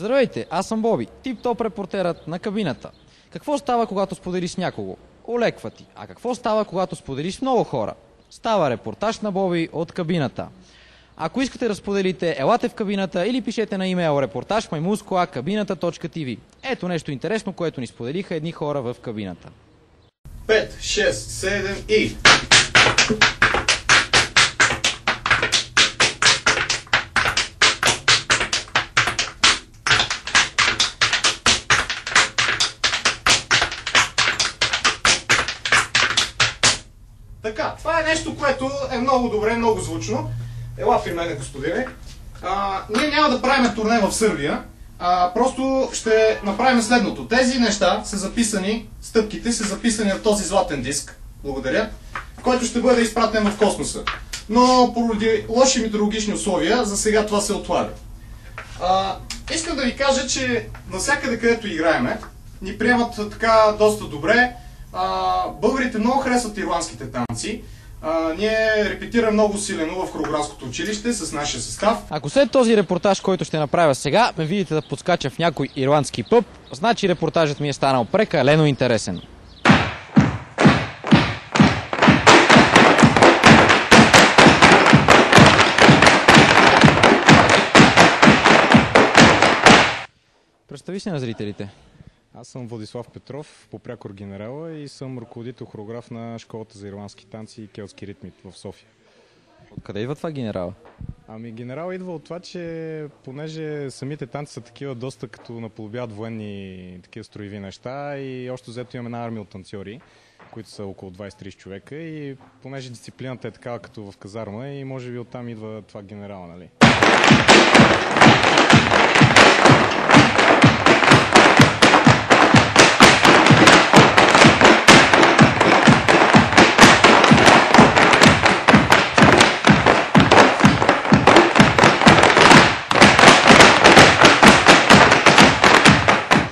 Здравейте, аз съм Боби, тип-топ репортерът на кабината. Какво става, когато споделиш с някого? Олеква ти. А какво става, когато споделиш с много хора? Става репортаж на Боби от кабината. Ако искате да споделите, елате в кабината или пишете на имейл reportage@kabinata.tv. Ето нещо интересно, което ни споделиха едни хора в кабината. 5, 6, 7 и... Така, това е нещо, което е много добре, много звучно. Ела при мен, господине. Ние няма да правим турне в Сърбия, просто ще направим следното. Тези неща са записани, стъпките са записани на този златен диск, благодаря, който ще бъде изпратен в космоса. Но поради лоши метеорологични условия, за сега това се отлага. Искам да ви кажа, че навсякъде, където играеме, ни приемат така доста добре. Българите много харесват ирландските танци. Ние репетираме много усилено в хореографското училище с нашия състав. Ако след този репортаж, който ще направя сега, ме видите да подскача в някой ирландски пъб, значи репортажът ми е станал прекалено интересен. Представи се на зрителите. Аз съм Владислав Петров, попрякор генерала и съм ръководител хореограф на школата за ирландски танци и келтски ритми в София. Откъде идва това генерал? Ами генерал идва от това, че понеже самите танци са такива доста като наподобяват военни такива строеви неща и още взето имаме една армия от танцори, които са около 20-30 човека и понеже дисциплината е такава като в казарма и може би оттам идва това генерал, нали?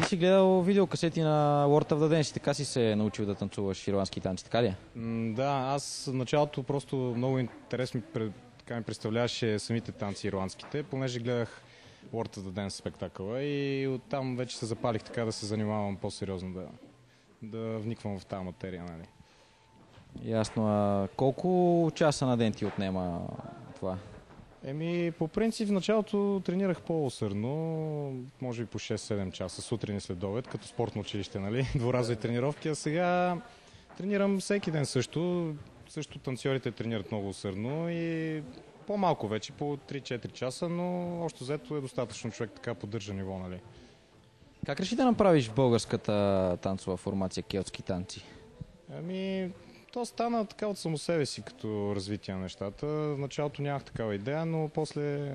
Си гледал видеокасети на World of the Dance и така си се научил да танцуваш ирландски танци, така ли е? Да, аз в началото просто много интерес ми представляваше самите танци ирландските, понеже гледах World of the Dance спектакъла и оттам вече се запалих така да се занимавам по-сериозно, да вниквам в тази материя, нали. Ясно. А колко часа на ден ти отнема това? По принцип в началото тренирах по-усърдно, може би по 6-7 часа, сутрин и след обед, като спортно училище, нали, двуразови тренировки, а сега тренирам всеки ден също танцорите тренират много усърдно и по-малко вече, по 3-4 часа, но още взето е достатъчно човек така поддържа ниво, нали. Как реши да направиш в българската танцова формация келтски танци? То стана така от само себе си като развитие на нещата. В началото нямах такава идея, но после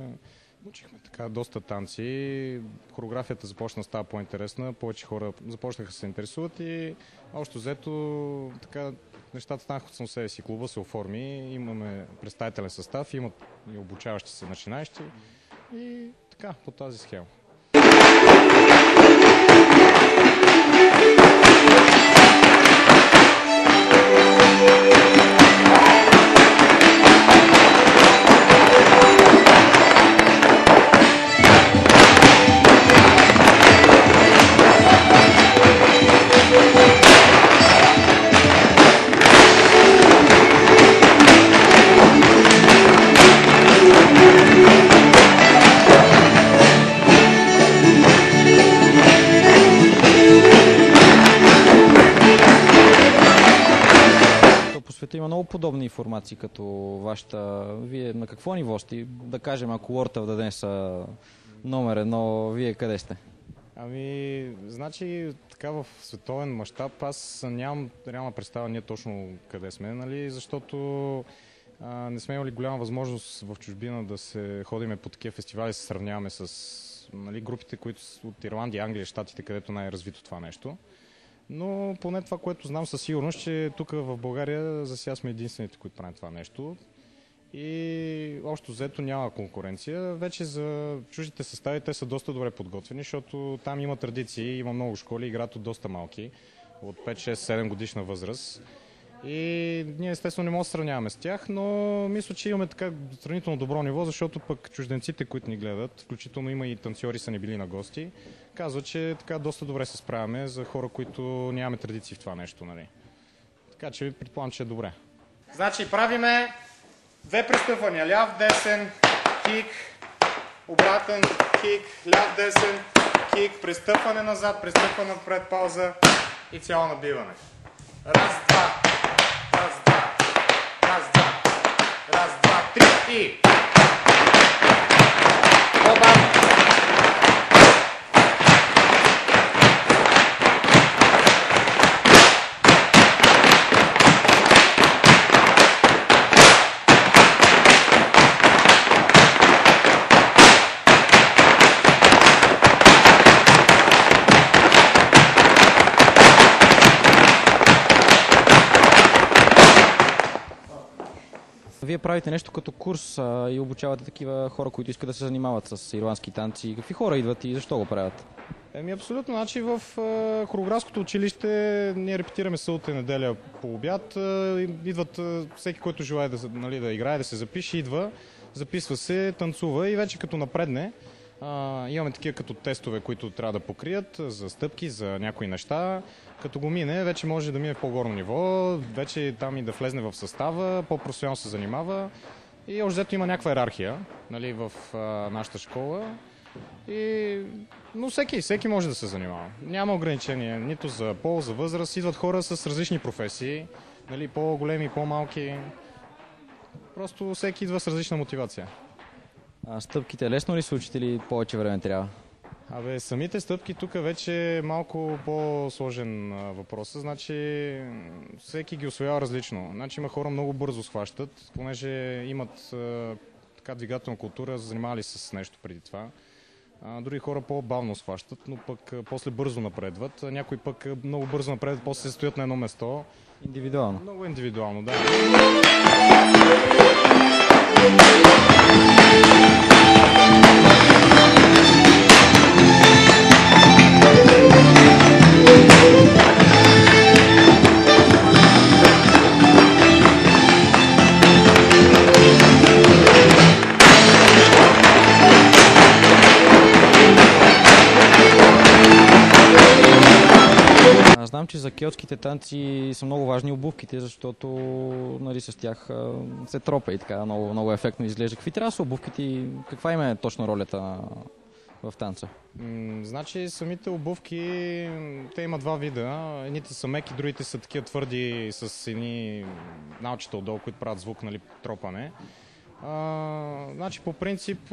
учихме така доста танци. Хореографията започна да става по-интересна, повече хора започнаха да се интересуват и общо взето така нещата станаха от само себе си. Клуба се оформи, имаме представителен състав, имат и обучаващи се начинаещи и така по тази схема. Има много подобни информации като вашата. Вие на какво ниво сте? Да кажем, ако World of the Dance са номер едно, вие къде сте? Значи така в световен мащаб аз нямам реална представа ние точно къде сме, нали, защото не сме имали голяма възможност в чужбина да се ходиме по такива фестивали, се сравняваме с, нали, групите, които от Ирландия, Англия, Щатите, където най-развито това нещо. Но поне това, което знам със сигурност, че тук в България за сега сме единствените, които правим това нещо. И общо взето няма конкуренция. Вече за чуждите състави те са доста добре подготвени, защото там има традиции, има много школи, играят от доста малки, от 5-6-7 годишна възраст. И ние естествено не можем да сравняваме с тях, но мисля, че имаме така сравнително добро ниво, защото пък чужденците, които ни гледат, включително има и танцори са ни били на гости, казват, че така доста добре се справяме за хора, които нямаме традиции в това нещо. Нали. Така че предполагам, че е добре. Значи правиме 2 престъпвания. Ляв, десен, кик, обратен, кик, ляв, десен, кик, престъпване назад, престъпване напред, пауза и цяло набиване. Раз, два, раз, два, раз, два, раз, два, три и... По-бавно. Вие правите нещо като курс и обучавате такива хора, които искат да се занимават с ирландски танци. Какви хора идват и защо го правят? Абсолютно. Значи в хореографското училище ние репетираме събота и неделя по обяд. Идват всеки, който желае да играе, да се запише, идва, записва се, танцува и вече като напредне. Имаме такива като тестове, които трябва да покрият за стъпки, за някои неща. Като го мине, вече може да мине в по-горно ниво, вече там и да влезне в състава, по-професионално се занимава. И още взето има някаква иерархия, нали, в нашата школа. Но всеки може да се занимава. Няма ограничения нито за пол, за възраст. Идват хора с различни професии, нали, по-големи, по-малки. Просто всеки идва с различна мотивация. Стъпките лесно ли се учите или повече време трябва? Самите стъпки тук вече е малко по-сложен въпрос. Значи всеки ги усвоява различно. Значи има хора много бързо схващат, понеже имат така двигателна култура, занимавали се с нещо преди това. Други хора по-бавно схващат, но пък после бързо напредват. Някои пък много бързо напредват, после се стоят на едно место. Индивидуално? Много индивидуално, да. Знам, че за келтските танци са много важни обувките, защото нали, с тях се тропа и така много, много ефектно изглежда. Какви трябва да са обувките и каква им е точно ролята в танца? Значи самите обувки, те имат два вида. Едните са меки, другите са такива твърди с едни налчета отдолу, които правят звук, нали, тропане. Значи по принцип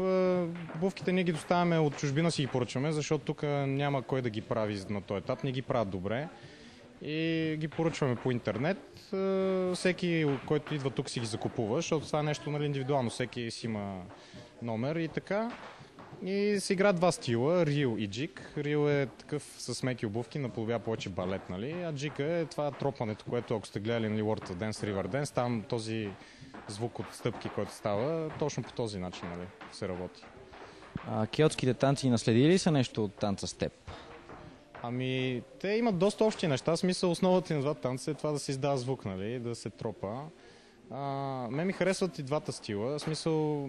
обувките ние ги доставяме от чужбина, си ги поръчваме, защото тук няма кой да ги прави на този етап, не ги правят добре и ги поръчваме по интернет. Всеки, който идва тук, си ги закупува, защото това е нещо, нали, индивидуално, всеки си има номер и така. И се играят два стила, рил и джик. Рил е такъв с меки обувки, наполовина повече балет, нали? А джика е това тропането, което ако сте гледали, нали, World of Dance, River Dance, там този звук от стъпки, който става, точно по този начин, нали, се работи. Келтските танци наследили ли са нещо от танца с теб? Те имат доста общи неща. Смисъл, основата на два танца е това да се издава звук, нали, да се тропа. Мен ми харесват и двата стила. Смисъл,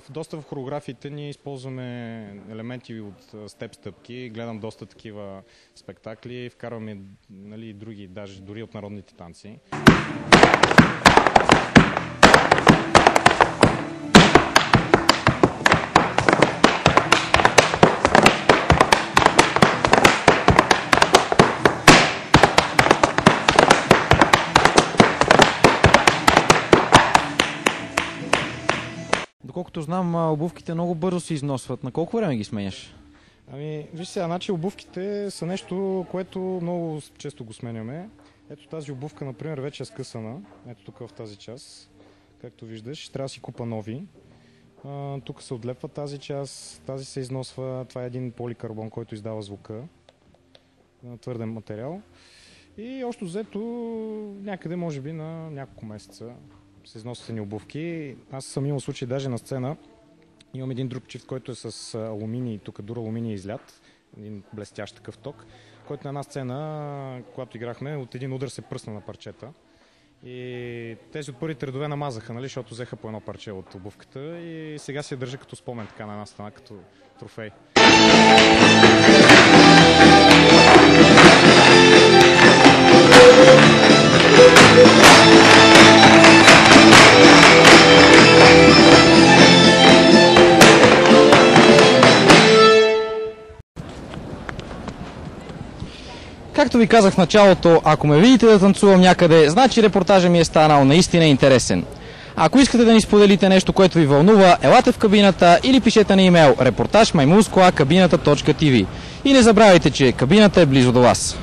доста в хореографиите ние използваме елементи от степ стъпки. Гледам доста такива спектакли. Вкарваме, нали, други, даже дори от народните танци. Доколкото знам, обувките много бързо се износват. На колко време ги сменяш? Виж сега, значи обувките са нещо, което много често го сменяме. Ето тази обувка, например, вече е скъсана. Ето тук в тази част. Както виждаш, трябва да си купа нови. Тук се отлепва тази част, тази се износва. Това е един поликарбон, който издава звука. Твърден материал. И още взето някъде, може би, на няколко месеца се износят ни обувки. Аз съм имал случай даже на сцена. Имам един друг чифт, който е с алуминий, тук дуралуминий излят, един блестящ такъв ток, който на една сцена, когато играхме, от един удар се пръсна на парчета. И тези от първите редове намазаха, нали, защото взеха по едно парче от обувката и сега се държа като спомен така на една страна, като трофей. Както ви казах в началото, ако ме видите да танцувам някъде, значи репортажът ми е станал наистина интересен. Ако искате да ни споделите нещо, което ви вълнува, елате в кабината или пишете на имейл reportage@kabinata.tv. И не забравяйте, че кабината е близо до вас.